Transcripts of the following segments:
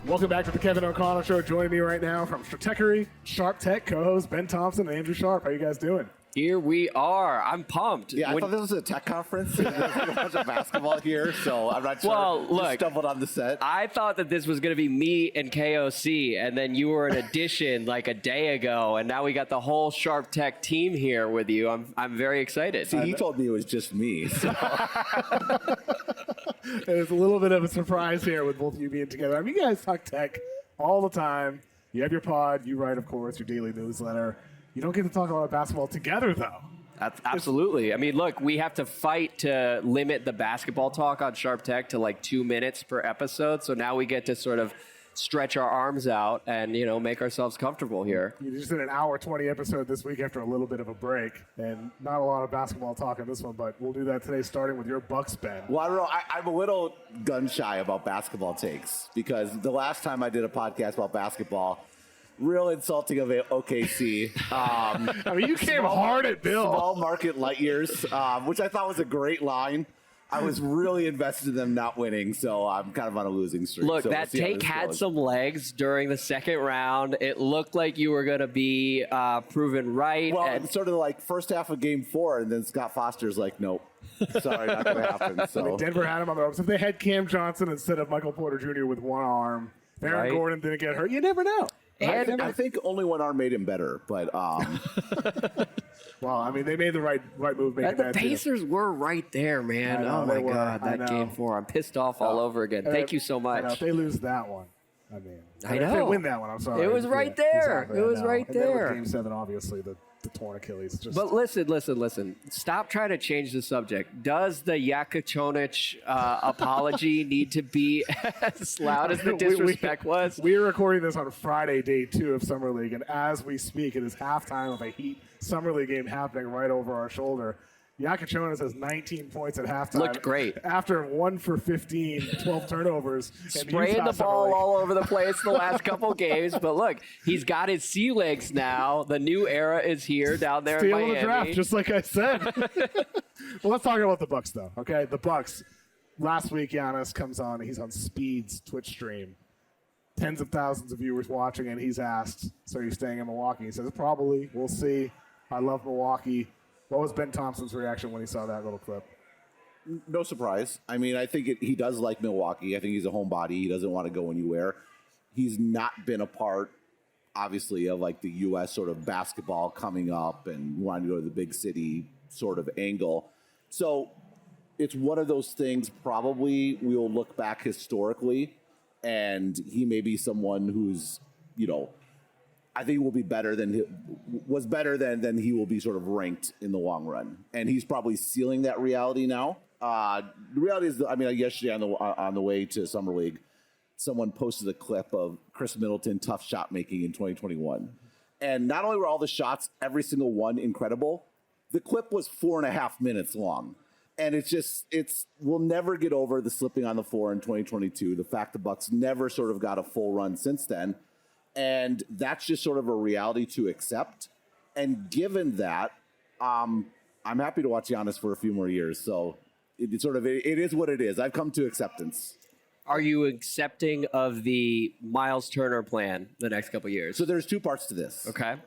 Welcome back to the Kevin O'Connell Show. Joining me right now from Stratechery, Sharp Tech, co-host Ben Thompson and Andrew Sharp. How you guys doing? Here we are. I'm pumped. Yeah, I thought this was a tech conference. There's a bunch of basketball here, so I'm not sure. Well, look, just stumbled on the set. I thought that this was going to be me and KOC, and then you were an addition like a day ago, and now we got the whole Sharp Tech team here with you. I'm very excited. See, he told me it was just me. So. It's a little bit of a surprise here with both of you being together. I mean, you guys talk tech all the time. You have your pod. You write, of course, your daily newsletter. You don't get to talk a lot of basketball together, though. Absolutely. I mean, look, we have to fight to limit the basketball talk on Sharp Tech to like 2 minutes per episode. So now we get to sort of stretch our arms out and, you know, make ourselves comfortable here. You just did an hour 20 episode this week after a little bit of a break, and not a lot of basketball talk on this one, but we'll do that today, starting with your Bucks, Ben. Well, I don't know. I'm a little gun shy about basketball takes because the last time I did a podcast about basketball, real insulting of OKC. I mean, you came hard at Bill. Small market light years, which I thought was a great line. I was really invested in them not winning, so I'm kind of on a losing streak. Look, so that take had some legs during the second round. It looked like you were going to be proven right. Well, it's sort of like first half of game 4, and then Scott Foster's like, nope. Sorry, not going to happen. So I mean, Denver had him on the ropes. If they had Cam Johnson instead of Michael Porter Jr. with one arm, Aaron Gordon didn't get hurt. You never know. And I think only one arm made him better, but well, I mean, they made the right move. The Pacers were right there, man. Oh my God, that game 4! I'm pissed off all over again. Thank you so much. If they lose that one, I mean, I know. If they win that one, I'm sorry. It was right there. Exactly, it was right and there. Then with Game 7, obviously, the torn Achilles. But listen. Stop trying to change the subject. Does the Yakachonich apology need to be as loud as the disrespect was? We are recording this on Friday, day 2 of Summer League, and as we speak, it is halftime of a Heat Summer League game happening right over our shoulder. Yakachonis has 19 points at halftime. Looked great. After 1 for 15, 12 turnovers. Spraying the ball all over the place the last couple games. But look, he's got his sea legs now. The new era is here down there in Miami. The draft, just like I said. Well, let's talk about the Bucks, though. Okay, the Bucks. Last week, Giannis comes on. He's on Speed's Twitch stream. Tens of thousands of viewers watching, and he's asked, so are you staying in Milwaukee? He says, probably. We'll see. I love Milwaukee. What was Ben Thompson's reaction when he saw that little clip? No surprise. I mean, I think he does like Milwaukee. I think he's a homebody. He doesn't want to go anywhere. He's not been a part, obviously, of like the U.S. sort of basketball coming up and wanting to go to the big city sort of angle. So it's one of those things probably we'll look back historically, and he may be someone who's, you know, I think will be better than he will be sort of ranked in the long run, and he's probably sealing that reality now. The reality is, yesterday on the way to Summer League, someone posted a clip of Chris Middleton tough shot making in 2021, and not only were all the shots, every single one, incredible, the clip was 4.5 minutes long, and we'll never get over the slipping on the floor in 2022. The fact the Bucks never sort of got a full run since then. And that's just sort of a reality to accept. And given that, I'm happy to watch Giannis for a few more years. So it is what it is. I've come to acceptance. Are you accepting of the Myles Turner plan the next couple of years? So there's 2 parts to this. Okay.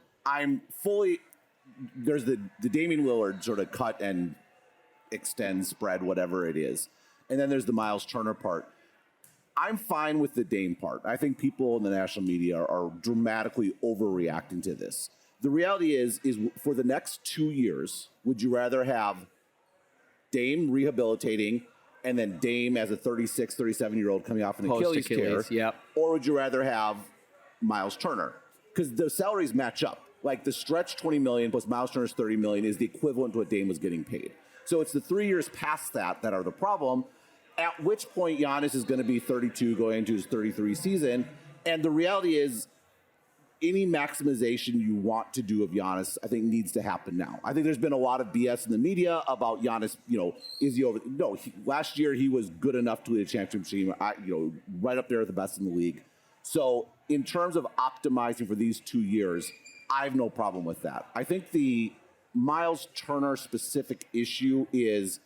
There's the Damian Lillard sort of cut and extend, spread, whatever it is. And then there's the Myles Turner part. I'm fine with the Dame part. I think people in the national media are dramatically overreacting to this. The reality is for the next 2 years, would you rather have Dame rehabilitating and then Dame as a 36, 37-year-old coming off an Achilles tear? Yep. Or would you rather have Myles Turner? Because the salaries match up. Like the stretch $20 million plus Myles Turner's $30 million is the equivalent to what Dame was getting paid. So it's the 3 years past that are the problem. At which point Giannis is going to be 32 going into his 33 season. And the reality is any maximization you want to do of Giannis, I think needs to happen now. I think there's been a lot of BS in the media about Giannis, is he over? No, last year he was good enough to lead a championship team, right up there with the best in the league. So in terms of optimizing for these 2 years, I have no problem with that. I think the Myles Turner specific issue is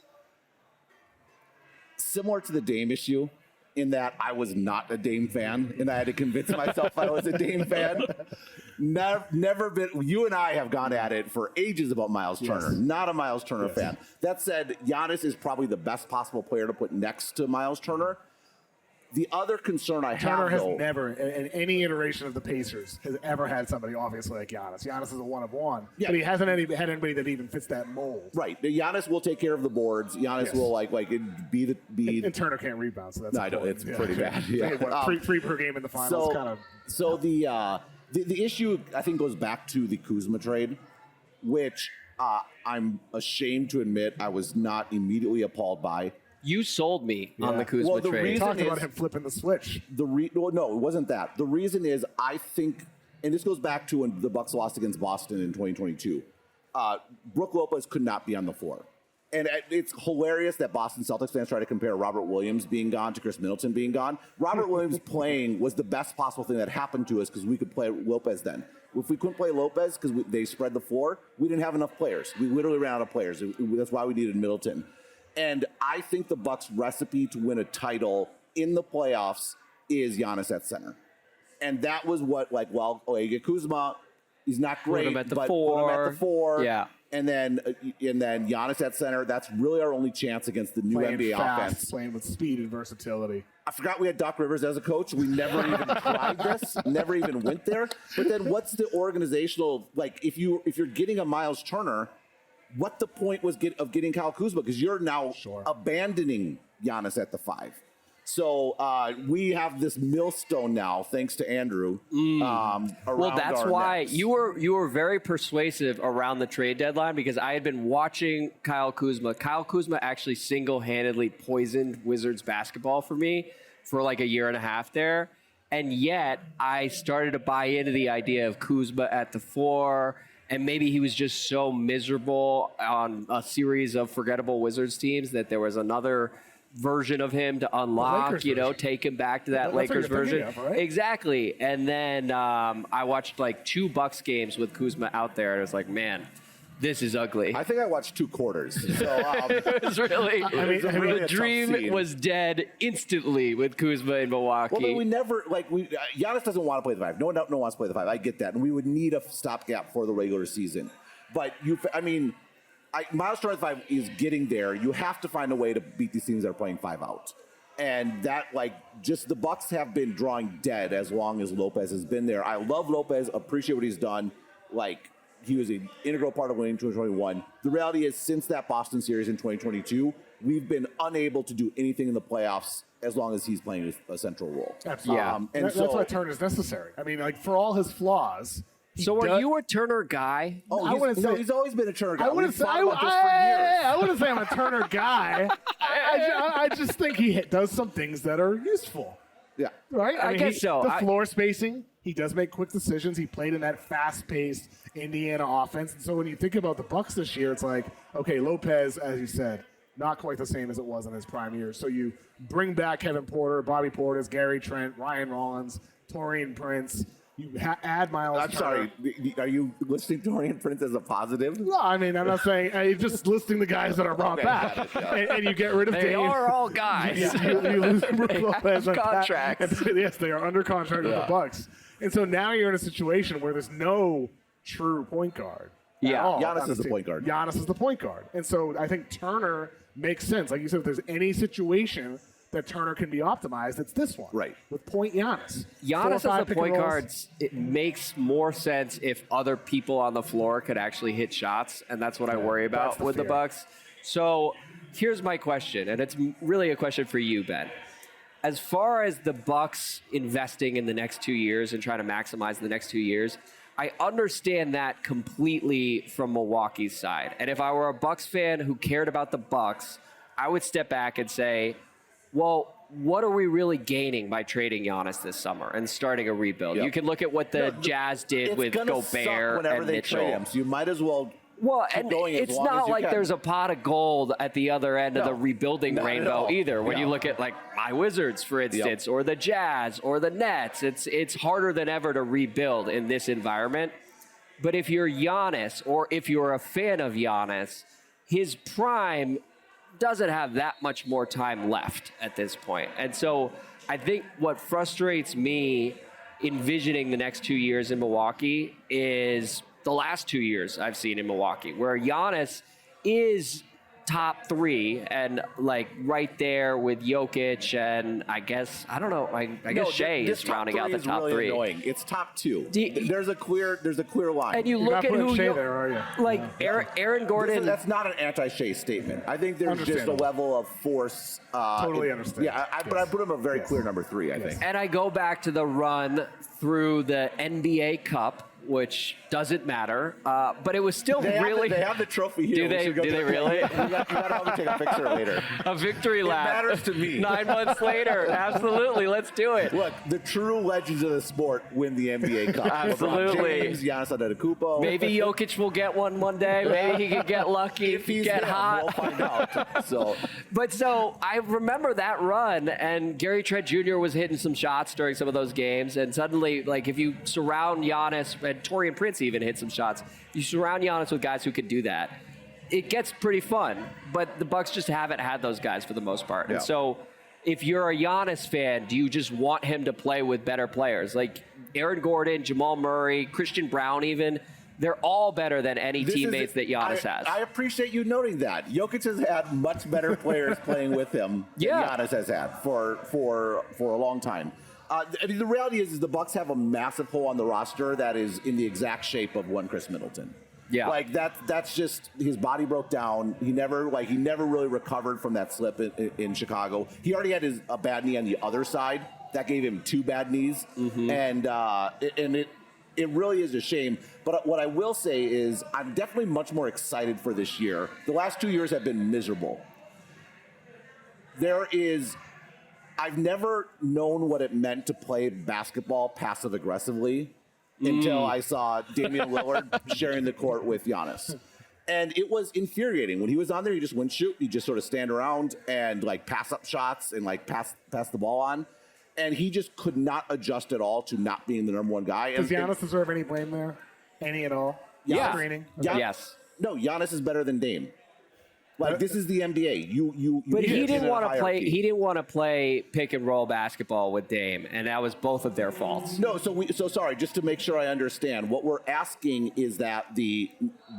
similar to the Dame issue, in that I was not a Dame fan, and I had to convince myself I was a Dame fan. Never been. You and I have gone at it for ages about Myles Turner. Not a Myles Turner fan. That said, Giannis is probably the best possible player to put next to Myles Turner. The other concern I have, Turner has though, never, in any iteration of the Pacers, has ever had somebody obviously like Giannis. Giannis is a one of one, but he hasn't had anybody that even fits that mold. Right. Giannis will take care of the boards. Giannis will like be. And Turner can't rebound, so that's I don't. It's pretty bad. Yeah. Three per game in the finals. So the issue I think goes back to the Kuzma trade, which I'm ashamed to admit I was not immediately appalled by. You sold me on the Kuzma trade. We talked about him flipping the switch. No, it wasn't that. The reason is I think, and this goes back to when the Bucks lost against Boston in 2022. Brook Lopez could not be on the floor. And it's hilarious that Boston Celtics fans try to compare Robert Williams being gone to Chris Middleton being gone. Robert Williams playing was the best possible thing that happened to us because we could play Lopez then. If we couldn't play Lopez because they spread the floor, we didn't have enough players. We literally ran out of players. That's why we needed Middleton. And I think the Bucks' recipe to win a title in the playoffs is Giannis at center. And that was what, you get Kuzma, he's not great, put him at the but four. Put him at the 4. Yeah. And then Giannis at center. That's really our only chance against the new NBA offense. Playing with speed and versatility. I forgot we had Doc Rivers as a coach. We never even tried this. Never even went there. But then what's the organizational, if you're getting a Myles Turner, what the point was of getting Kyle Kuzma? Because you're now abandoning Giannis at the 5. So we have this millstone now, thanks to Andrew. Well, that's why necks. you were very persuasive around the trade deadline because I had been watching Kyle Kuzma. Kyle Kuzma actually single-handedly poisoned Wizards basketball for me for like a year and a half there. And yet I started to buy into the idea of Kuzma at the 4. And maybe he was just so miserable on a series of forgettable Wizards teams that there was another version of him to unlock, take him back to that Lakers version. Right? Exactly. And then I watched 2 Bucks games with Kuzma out there. And it was like, man, this is ugly. I think I watched 2 quarters. So it was really, the dream was dead instantly with Kuzma in Milwaukee. Well, but we never, Giannis doesn't want to play the 5. No one wants to play the 5. I get that. And we would need a stopgap for the regular season. But, Myles Turner 5 is getting there. You have to find a way to beat these teams that are playing 5 out. And that, just the Bucks have been drawing dead as long as Lopez has been there. I love Lopez, appreciate what he's done. He was an integral part of winning 2021. The reality is, since that Boston series in 2022, we've been unable to do anything in the playoffs as long as he's playing a central role. Absolutely. That's why Turner's necessary. For all his flaws. So are you a Turner guy? Oh, he's always been a Turner guy. I wouldn't say I'm a Turner guy. I just think he does some things that are useful. Yeah. Right? I guess so. The floor spacing, he does make quick decisions. He played in that fast-paced Indiana offense. And so when you think about the Bucks this year, it's like, okay, Lopez, as you said, not quite the same as it was in his prime years. So you bring back Kevin Porter, Bobby Portis, Gary Trent, Ryan Rollins, Taurean Prince. You add Myles I'm Turner. sorry. Are you listing Taurean Prince as a positive? No, I'm not saying. I'm just listing the guys that are brought back, and you get rid of They Dame. are all guys. You lose Brook Lopez and contracts. Yes, they are under contract with the Bucks, and so now you're in a situation where there's no true point guard. Giannis is the point guard. Giannis is the point guard, and so I think Turner makes sense. Like you said, if there's any situation that Turner can be optimized, it's this one. Right. With point Giannis. Giannis as a point guard, it makes more sense if other people on the floor could actually hit shots, and that's what I worry about with the Bucks. So here's my question, and it's really a question for you, Ben. As far as the Bucks investing in the next 2 years and trying to maximize the next 2 years, I understand that completely from Milwaukee's side. And if I were a Bucks fan who cared about the Bucks, I would step back and say, well, what are we really gaining by trading Giannis this summer and starting a rebuild? You can look at what the Jazz did with Gobert and Mitchell. Him, so you might as well. Well, and it's not like there's a pot of gold at the other end of the rebuilding rainbow either. When you look at my Wizards, for instance, or the Jazz or the Nets, it's harder than ever to rebuild in this environment. But if you're Giannis or if you're a fan of Giannis, his prime doesn't have that much more time left at this point. And so I think what frustrates me envisioning the next 2 years in Milwaukee is the last 2 years I've seen in Milwaukee, where Giannis is top three and like right there with Jokic and I guess I don't know. I guess Shea is rounding out the top really three. Annoying. It's top two. There's a clear line. And you You're look not at putting who Shea there, are you? like Aaron Gordon. That's not an anti-Shea statement. I think there's just a Understandable. level of force. Totally understand. Yeah, but I put him a very clear number 3. I think. And I go back to the run through the NBA Cup, which doesn't matter, but it was still They have the trophy here. Do they really? You got to help me take a picture later. A victory lap. It matters to me. 9 months later. Absolutely. Let's do it. Look, the true legends of the sport win the NBA Cup. Absolutely. LeBron James, Giannis Antetokounmpo. Maybe Jokic will get one day. Maybe he could get lucky. If he's get there, hot. we'll find out. So I remember that run, and Gary Trent Jr. was hitting some shots during some of those games, and suddenly, like, if you surround Giannis, and Torian Prince even hit some shots, you surround Giannis with guys who can do that, it gets pretty fun. But the Bucks just haven't had those guys for the most part. Yeah. And so if you're a Giannis fan, do you just want him to play with better players? Like Aaron Gordon, Jamal Murray, Christian Brown even, they're all better than any teammates that Giannis has. I appreciate you noting that. Jokic has had much better players playing with him than Giannis has had for a long time. I mean, the reality is the Bucks have a massive hole on the roster that is in the exact shape of one Chris Middleton. Yeah, like that's just his body broke down. He never really recovered from that slip in Chicago. He already had a bad knee on the other side that gave him 2 bad knees, and it really is a shame. But what I will say is I'm definitely much more excited for this year. The last 2 years have been miserable. I've never known what it meant to play basketball passive-aggressively until I saw Damian Lillard sharing the court with Giannis. And it was infuriating. When he was on there, he just wouldn't shoot. He'd just sort of stand around and, like, pass up shots and, like, pass the ball on. And he just could not adjust at all to not being the number one guy. Does Giannis deserve any blame there? Any at all? Yeah. Screening? Yes. No, Giannis is better than Dame. Like, this is the NBA. But he didn't want to play. He didn't want to play pick and roll basketball with Dame, and that was both of their faults. No, so sorry. Just to make sure I understand, what we're asking is that the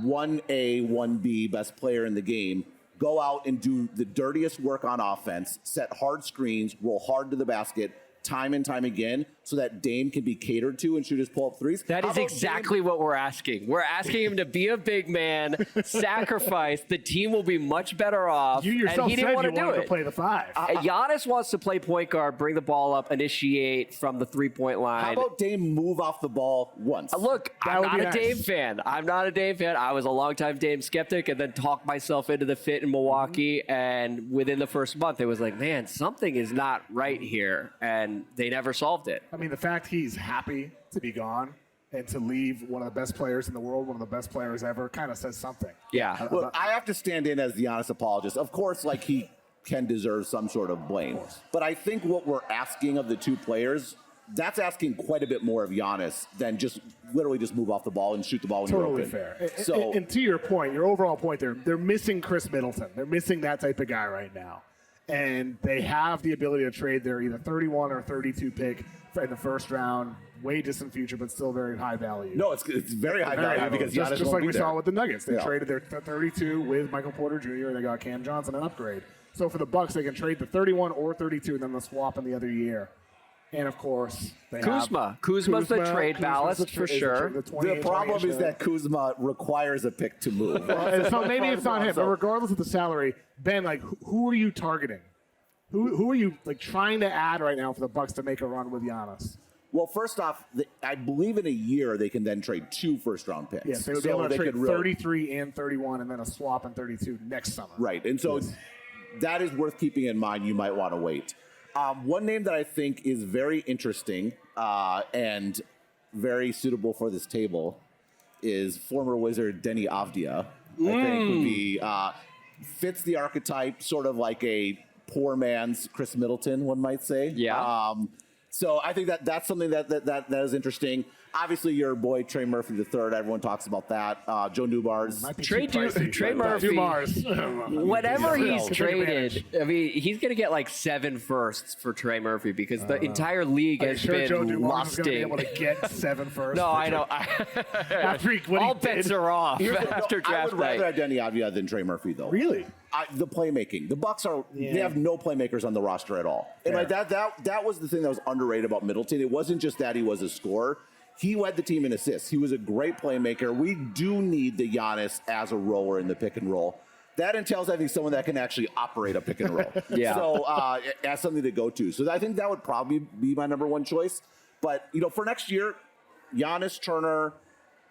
1A, 1B best player in the game go out and do the dirtiest work on offense, set hard screens, roll hard to the basket, time and time again, so that Dame can be catered to and shoot his pull-up threes. That is exactly what we're asking. We're asking him to be a big man, sacrifice. The team will be much better off. You yourself and he didn't said want you to do wanted it. to play the 5. Giannis wants to play point guard, bring the ball up, initiate from the three-point line. How about Dame move off the ball once? Look, That I'm would not be a nice. Dame fan. I'm not a Dame fan. I was a longtime Dame skeptic and then talked myself into the fit in Milwaukee. And within the first month, it was like, man, something is not right here. And they never solved it. I mean, the fact he's happy to be gone and to leave one of the best players in the world, one of the best players ever, kind of says something. Yeah. Well, I have to stand in as the honest apologist. Of course, like, he can deserve some sort of blame. But I think what we're asking of the two players, that's asking quite a bit more of Giannis than just literally just move off the ball and shoot the ball when Totally you're open. fair. So, and to your point, your overall point there, they're missing Chris Middleton. They're missing that type of guy right now. And they have the ability to trade their either 31 or 32 pick in the first round, way distant future, but still very high value. no, it's very high value because Giannis just won't like be we there. saw with the Nuggets. They Yeah. traded their 32 with Michael Porter Jr. and they got Cam Johnson an upgrade. So for the Bucks, they can trade the 31 or 32 and then they'll swap in the other year. And of course, they Kuzma. Kuzma's the trade ballast for sure. The problem is that Kuzma requires a pick to move. So maybe it's not him, but regardless of the salary, Ben, like, who are you targeting? Who are you like trying to add right now for the Bucks to make a run with Giannis? Well, first off, I believe in a year they can then trade 2 first-round picks. Yes, they would be able to trade 33 and 31 and then a swap in 32 next summer. Right, and so that is worth keeping in mind. You might want to wait. One name that I think is very interesting and very suitable for this table is former Wizard Denny Avdia. I think would be fits the archetype, sort of like a poor man's Chris Middleton, one might say. Yeah. So I think that's something that is interesting. Obviously, your boy Trey Murphy III. Everyone talks about that. Joe Newbars. Trey Murphy. Whatever he's Take traded, advantage. I mean, he's going to get like 7 firsts for Trey Murphy because the entire league Are you has sure been Joe Newbar's is going to be lusting. able to get 7 first? No, I know. All bets are off after I draft would rather night. have Denny Avdia than Trey Murphy, though. Really? The playmaking. The Bucks they have no playmakers on the roster at all. And like that was the thing that was underrated about Middleton. It wasn't just that he was a scorer. He led the team in assists. He was a great playmaker. We do need the Giannis as a roller in the pick and roll. That entails having someone that can actually operate a pick and roll. Yeah. So as something to go to. So I think that would probably be my number one choice. But for next year, Giannis, Turner,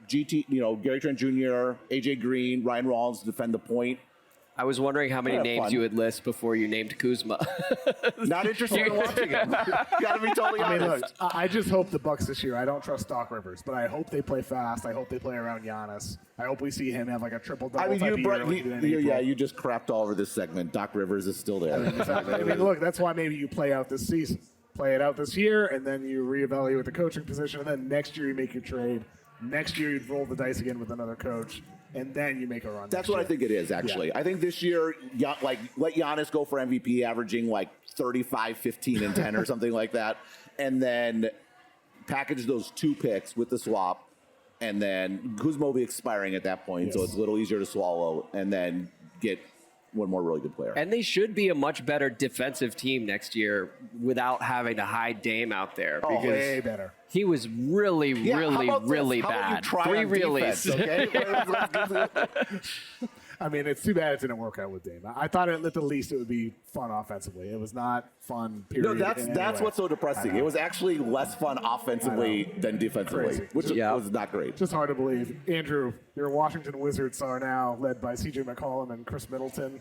Gary Trent Jr., AJ Green, Ryan Rollins defend the point. I was wondering how many Yeah, names fun. you would list before you named Kuzma. Not interested in watching him. Gotta be totally I mean, honest. look, I just hope the Bucks this year. I don't trust Doc Rivers, but I hope they play fast. I hope they play around Giannis. I hope we see him have like a triple-double I mean, type of year like he did in April. you just crapped all over this segment. Doc Rivers is still there. Exactly. I mean, look, that's why maybe you play out this season. Play it out this year, and then you reevaluate the coaching position, and then next year you make your trade. Next year you roll the dice again with another coach, and then you make a run. That's what I think it is, actually. Yeah. I think this year, let Giannis go for MVP, averaging like 35, 15, and 10 or something like that, and then package those 2 picks with the swap, and then Kuzma will be expiring at that point, so it's a little easier to swallow, and then get one more really good player. And they should be a much better defensive team next year without having to hide Dame out there. Because way better. he was really, Yeah, how really, about this? really How about you bad. try 3 on realies. defense, okay? I mean, it's too bad it didn't work out with Dame. I thought at the least it would be fun offensively. It was not fun. Period. No, that's what's so depressing. It was actually less fun offensively than defensively, Crazy. which was not great. Just hard to believe. Andrew, your Washington Wizards are now led by C.J. McCollum and Chris Middleton.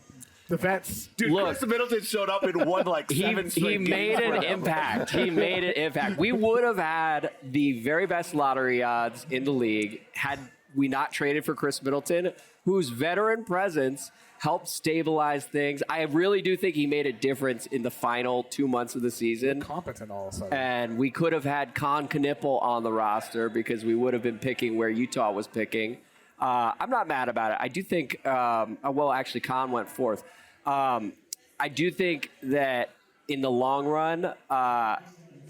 The vets. Dude, Look, Chris Middleton showed up and won like 7 he straight made games. an impact. He made an impact. We would have had the very best lottery odds in the league had we not traded for Chris Middleton, whose veteran presence helped stabilize things. I really do think he made a difference in the final 2 months of the season. Competent all of a sudden. And we could have had Con Knipple on the roster because we would have been picking where Utah was picking. I'm not mad about it. I do think, actually, Con went 4th. I do think that in the long run,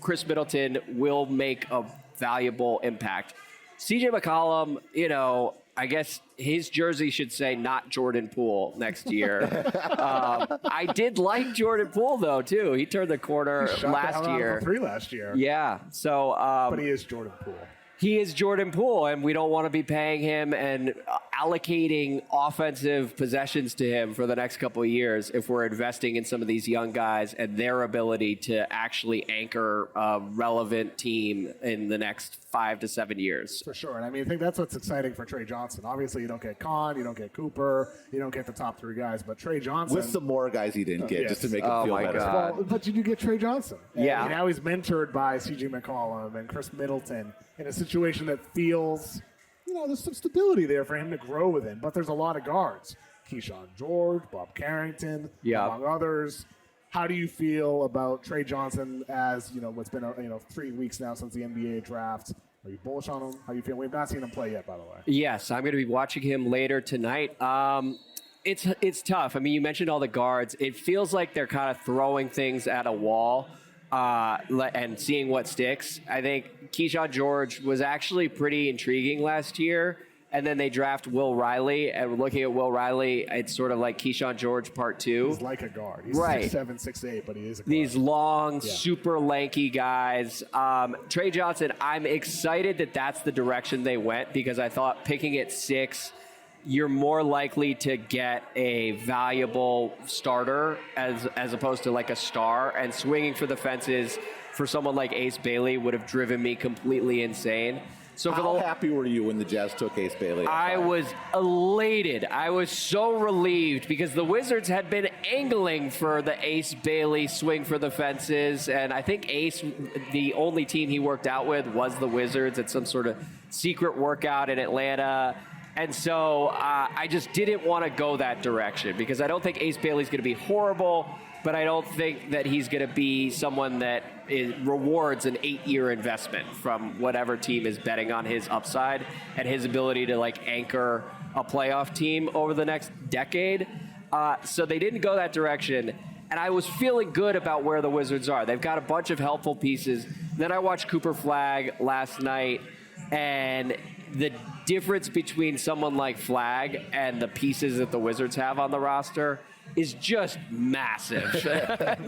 Chris Middleton will make a valuable impact. CJ McCollum, I guess his jersey should say not Jordan Poole next year. I did like Jordan Poole, though, too. He turned the corner Shot the last hell out of year. a 3 last year. Yeah. So, But he is Jordan Poole. he is Jordan Poole, and we don't want to be paying him and allocating offensive possessions to him for the next couple of years if we're investing in some of these young guys and their ability to actually anchor a relevant team in the next 5 to 7 years. For sure. And I mean, I think that's what's exciting for Tre Johnson. Obviously, you don't get Con, you don't get Cooper, you don't get the top 3 guys, but Tre Johnson. With some more guys he didn't get, yes. just to make him Oh feel my better. God. Well, but you do get Tre Johnson. And Yeah. now he's mentored by C.J. McCollum and Chris Middleton in a situation that feels, there's some stability there for him to grow within. But there's a lot of guards. Keyshawn George, Bob Carrington, among others. How do you feel about Tre Johnson as, what's been, 3 weeks now since the NBA draft? Are you bullish on him? How do you feel? We've not seen him play yet, by the way. Yes, I'm going to be watching him later tonight. It's tough. I mean, you mentioned all the guards. It feels like they're kind of throwing things at a wall and seeing what sticks. I think Keyshawn George was actually pretty intriguing last year, and then they draft Will Riley. And looking at Will Riley, it's sort of like Keyshawn George Part 2. He's like a guard. He's Right. 6'7", 6'8", but he is a guard. These long, super lanky guys. Tre Johnson, I'm excited that that's the direction they went because I thought picking at 6, you're more likely to get a valuable starter as opposed to like a star. And swinging for the fences for someone like Ace Bailey would have driven me completely insane. So How happy were you when the Jazz took Ace Bailey? I was elated. I was so relieved because the Wizards had been angling for the Ace Bailey swing for the fences. And I think Ace, the only team he worked out with was the Wizards at some sort of secret workout in Atlanta. And so I just didn't want to go that direction because I don't think Ace Bailey's going to be horrible. but I don't think that he's going to be someone that rewards an 8-year investment from whatever team is betting on his upside and his ability to like anchor a playoff team over the next decade. So they didn't go that direction. And I was feeling good about where the Wizards are. They've got a bunch of helpful pieces. Then I watched Cooper Flagg last night, and the difference between someone like Flagg and the pieces that the Wizards have on the roster is just massive.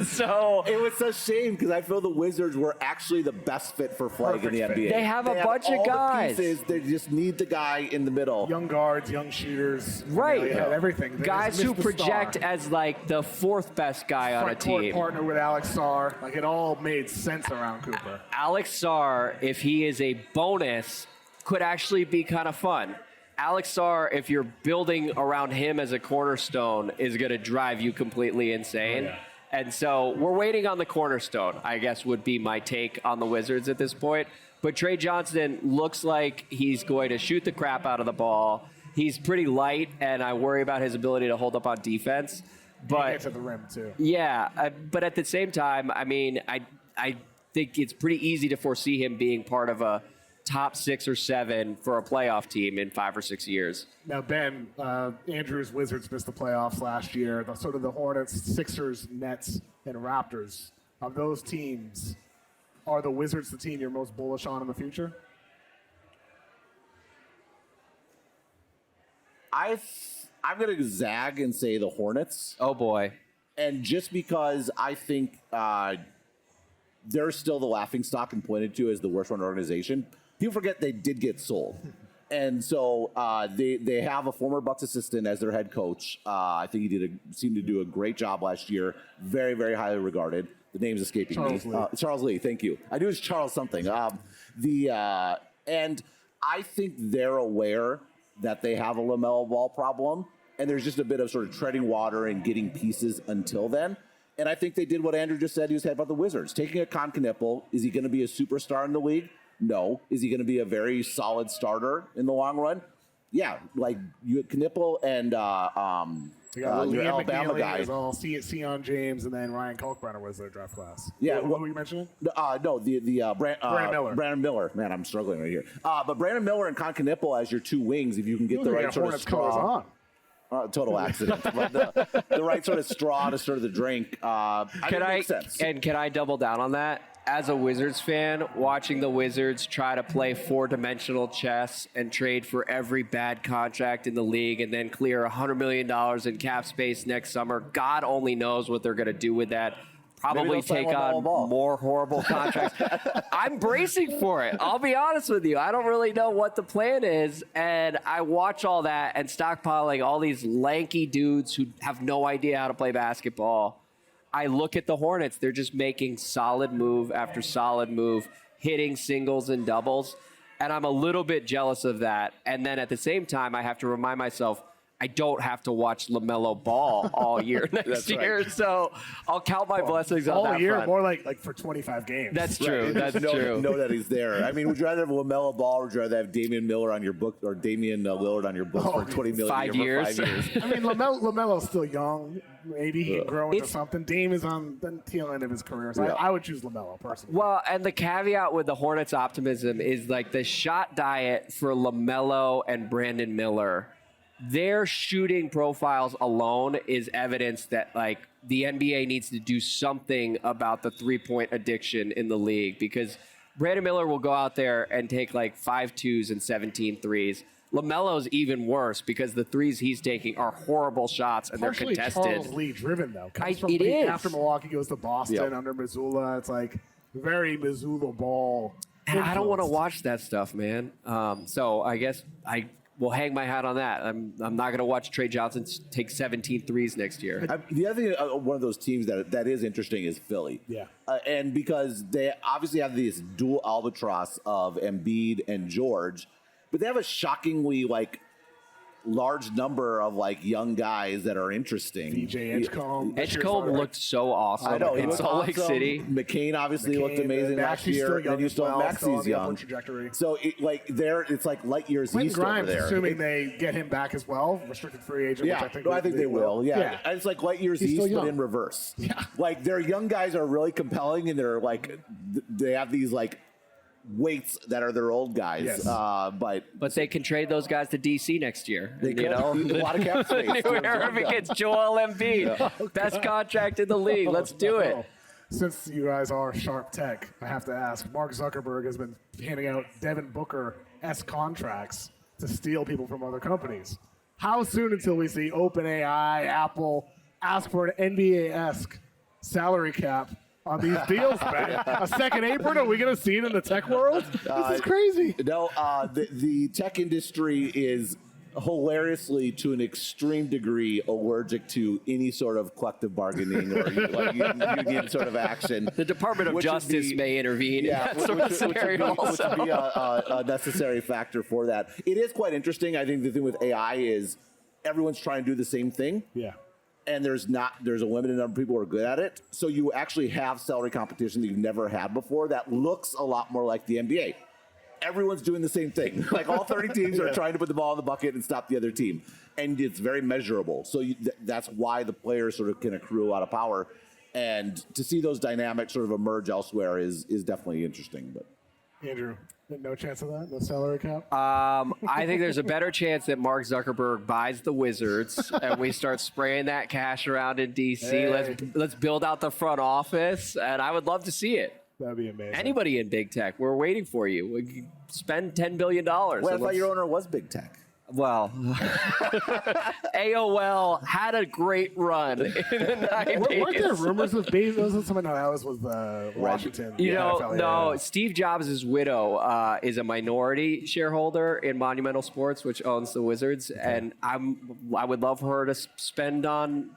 So it was a shame because I feel the Wizards were actually the best fit for Flagg in the NBA. They have a bunch all of guys. The pieces, they just need the guy in the middle. Young guards, young shooters. Right. You know, everything. They Guys just who missed the project star. as like the fourth best guy on a Front court team. partner with Alex Sarr. Like, it all made sense around Cooper. Alex Sarr, if he is a bonus, could actually be kind of fun. Alex Sarr, if you're building around him as a cornerstone, is going to drive you completely insane. Oh, yeah. And so we're waiting on the cornerstone, I guess would be my take on the Wizards at this point. But Tre Johnson looks like he's going to shoot the crap out of the ball. He's pretty light, and I worry about his ability to hold up on defense. But Get to the rim, too. yeah, but at the same time, I mean, I think it's pretty easy to foresee him being part of a top 6 or 7 for a playoff team in 5 or 6 years. Now, Ben, Andrew's Wizards missed the playoffs last year. Sort of the Hornets, Sixers, Nets, and Raptors. Of those teams, are the Wizards the team you're most bullish on in the future? I'm going to zag and say the Hornets. Oh, boy. And just because I think they're still the laughingstock and pointed to as the worst run organization, people forget they did get sold. And so they have a former Bucks assistant as their head coach. I think he seemed to do a great job last year. Very, very highly regarded. The name's escaping me. Charles Lee, thank you. I knew it was Charles something. And I think they're aware that they have a LaMelo Ball problem, and there's just a bit of sort of treading water and getting pieces until then. And I think they did what Andrew just said he was saying about the Wizards. Taking a Con Knipple, is he going to be a superstar in the league? No. Is he going to be a very solid starter in the long run? Yeah, like you Knipple and your Alabama guy. Sion James, and then Ryan Kalkbrenner was their draft class. Yeah, who were you mentioning? No, Brandon Miller. Brandon Miller. Man, I'm struggling right here. But Brandon Miller and Con Knipple as your two wings, if you can get the right sort of straw. Total accident. But the right sort of straw to stir the drink. Makes sense. And can I double down on that? As a Wizards fan, watching the Wizards try to play 4-dimensional chess and trade for every bad contract in the league and then clear $100 million in cap space next summer, God only knows what they're going to do with that. Probably take on more horrible contracts. I'm bracing for it. I'll be honest with you. I don't really know what the plan is. And I watch all that and stockpiling all these lanky dudes who have no idea how to play basketball. I look at the Hornets. They're just making solid move after solid move, hitting singles and doubles. And I'm a little bit jealous of that. And then at the same time, I have to remind myself, I don't have to watch LaMelo Ball all year next year. Right. So I'll count my blessings on that all year, front. more like for 25 games. That's true. Right. That's true. Know that he's there. I mean, would you rather have LaMelo Ball or would you rather have Damian Miller on your book or Damian Lillard on your book for $20 million 5 years? 5 years? I mean, LaMelo's still young. Maybe he can grow into something. Dame is on the tail end of his career. So I would choose LaMelo personally. Well, and the caveat with the Hornets' optimism is like the shot diet for LaMelo and Brandon Miller. Their shooting profiles alone is evidence that like the NBA needs to do something about the 3-point addiction in the league, because Brandon Miller will go out there and take like 5 2s and 17 threes. LaMelo's even worse because the threes he's taking are horrible shots and Partially they're contested. Charles Lee driven though. Comes from It Lee is. After Milwaukee goes to Boston under Missoula. It's like very Missoula ball. And I don't want to influence. watch that stuff, man. So I guess I will hang my hat on that. I'm not going to watch Tre Johnson take 17 threes next year. The other thing, one of those teams that is interesting is Philly. Yeah. And because they obviously have this dual albatross of Embiid and George, but they have a shockingly large number of like young guys that are interesting. DJ Edgecombe. Edgecombe looked so awesome. I know, he in looked Salt Lake awesome. City. McCain obviously looked amazing last Maxi's year. still young And you as still well, have still on Maxi's the upward young. trajectory. So it's like light years Quentin east over Grimes, there. assuming they get him back as well, restricted free agent, Yeah, which I think they will. Yeah. yeah. It's like light years He's still east, but young. in reverse. Yeah. Like their young guys are really compelling, and they're like they have these like weights that are their old guys. Yes. But they can trade those guys to DC next year. They could. A lot of cap space. Wherever it gets Joel Embiid. Best contract in the league. Let's do it. Since you guys are sharp tech, I have to ask, Mark Zuckerberg has been handing out Devin Booker-esque contracts to steal people from other companies. How soon until we see OpenAI, Apple ask for an NBA-esque salary cap on these deals, man? A second apron? Are we going to see it in the tech world? This is crazy. No, the tech industry is hilariously, to an extreme degree, allergic to any sort of collective bargaining or union sort of action. The Department of Justice may intervene. Yeah, in that sort of scenario which would be a necessary factor for that. It is quite interesting. I think the thing with AI is everyone's trying to do the same thing. Yeah. And there's a limited number of people who are good at it. So you actually have salary competition that you've never had before that looks a lot more like the NBA. Everyone's doing the same thing. Like all 30 teams are trying to put the ball in the bucket and stop the other team. And it's very measurable. So that's why the players sort of can accrue a lot of power. And to see those dynamics sort of emerge elsewhere is definitely interesting. But Andrew, no chance of that? No salary cap? I think there's a better chance that Mark Zuckerberg buys the Wizards and we start spraying that cash around in DC. Hey. Let's build out the front office, and I would love to see it. That'd be amazing. Anybody in big tech, we're waiting for you. We can spend $10 billion. well, I thought your owner was big tech. Well, AOL had a great run in the 90s. Weren't there rumors of Bezos? Someone that was with Washington. You know, NFL, no. yeah. Steve Jobs' widow is a minority shareholder in Monumental Sports, which owns the Wizards, and I would love for her to spend on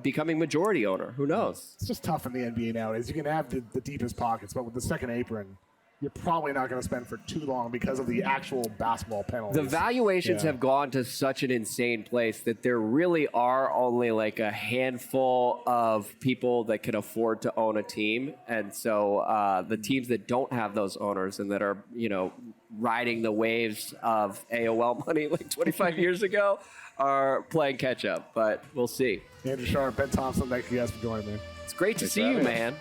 becoming majority owner. Who knows? It's just tough in the NBA nowadays. You can have the deepest pockets, but with the second apron, you're probably not going to spend for too long because of the actual basketball penalties. The valuations Yeah. have gone to such an insane place that there really are only like a handful of people that can afford to own a team. And so the teams that don't have those owners and that are, riding the waves of AOL money like 25 years ago are playing catch up. But we'll see. Andrew Sharp, Ben Thompson, thank you guys for joining me. It's great to see you, man.